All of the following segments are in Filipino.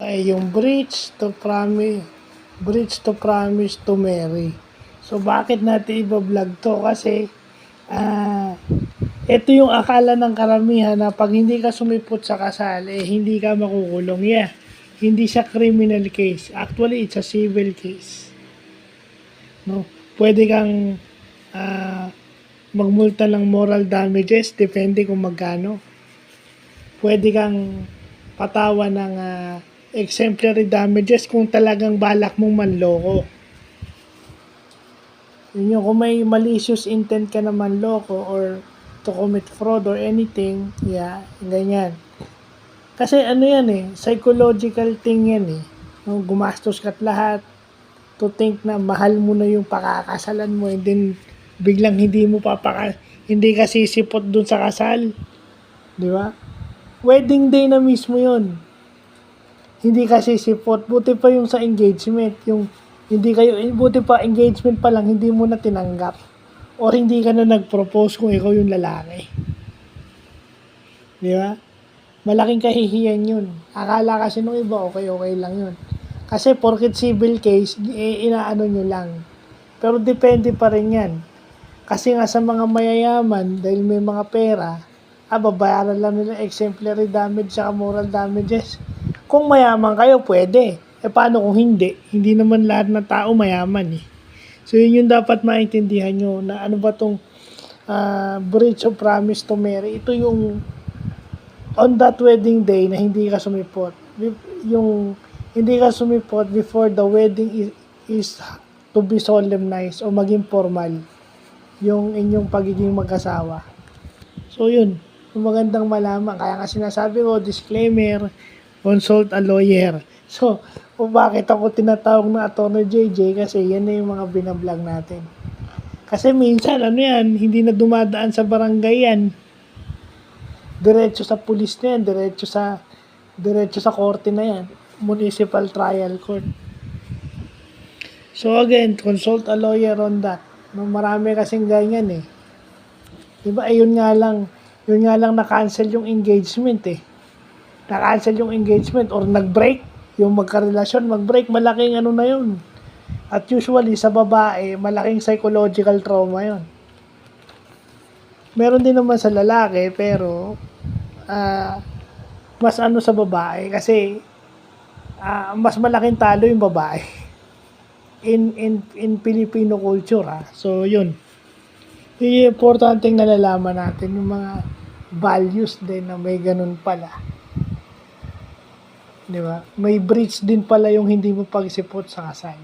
ay yung bridge to promise to marry. So bakit natin i-vlog to? Kasi ito yung akala ng karamihan na pag hindi ka sumipot sa kasal, hindi ka makukulong. Yeah, hindi siya criminal case. Actually, it's a civil case. No? Pwede kang magmulta ng moral damages, depende kung magkano. Pwede kang patawa ng exemplary damages kung talagang balak mong manloko. Yun yung kung may malicious intent ka na manloko or to commit fraud or anything, yeah, ganyan. Kasi ano yan psychological thing yan gumastos ka't lahat to think na mahal mo na yung pakakasalan mo and then biglang hindi ka sisipot dun sa kasal. Di ba? Wedding day na mismo yun. Hindi ka sisipot. Buti pa yung sa engagement. Buti pa engagement pa lang, hindi mo na tinanggap. Or hindi ka na nag-propose kung ikaw yung lalaki. Di ba? Malaking kahihiyan yun. Akala kasi nung iba, okay lang yun. Kasi porket civil case, inaano nyo lang. Pero depende pa rin yan. Kasi nga sa mga mayayaman, dahil may mga pera, babayaran lang nila exemplary damage sa moral damages. Kung mayaman kayo, pwede. Paano kung hindi? Hindi naman lahat ng tao mayaman So yun yung dapat maintindihan nyo na ano ba tong breach of promise to marry. Ito yung on that wedding day na hindi ka sumipot. Yung hindi ka sumipot before the wedding is to be solemnized o maging formal yung inyong pagiging mag-asawa. So yun, yung magandang malaman. Kaya nga sinasabi ko, disclaimer, consult a lawyer. So, kung bakit ako tinatawag na Attorney JJ, kasi yan na yung mga binablog natin. Kasi minsan, hindi na dumadaan sa barangay yan. Diretso sa pulis na yan, diretso sa korte na yan. Municipal trial court. So again, consult a lawyer on that. Marami kasing ganyan Diba, yun nga lang na-cancel yung engagement Na-cancel yung engagement or nag-break, yung magkarelasyon, mag-break, malaking ano na yun. At usually, sa babae, malaking psychological trauma yun. Meron din naman sa lalaki, pero mas ano sa babae, kasi mas malaking talo yung babae. In Filipino culture, So, yun. Yung importanteng nalalaman natin, yung mga values din na may ganun pala. Di ba? May breach din pala yung hindi mo pagsipot sa kasal.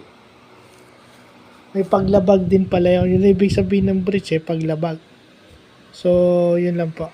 May paglabag din pala yun. Yun ibig sabihin ng breach paglabag. So, yun lang po.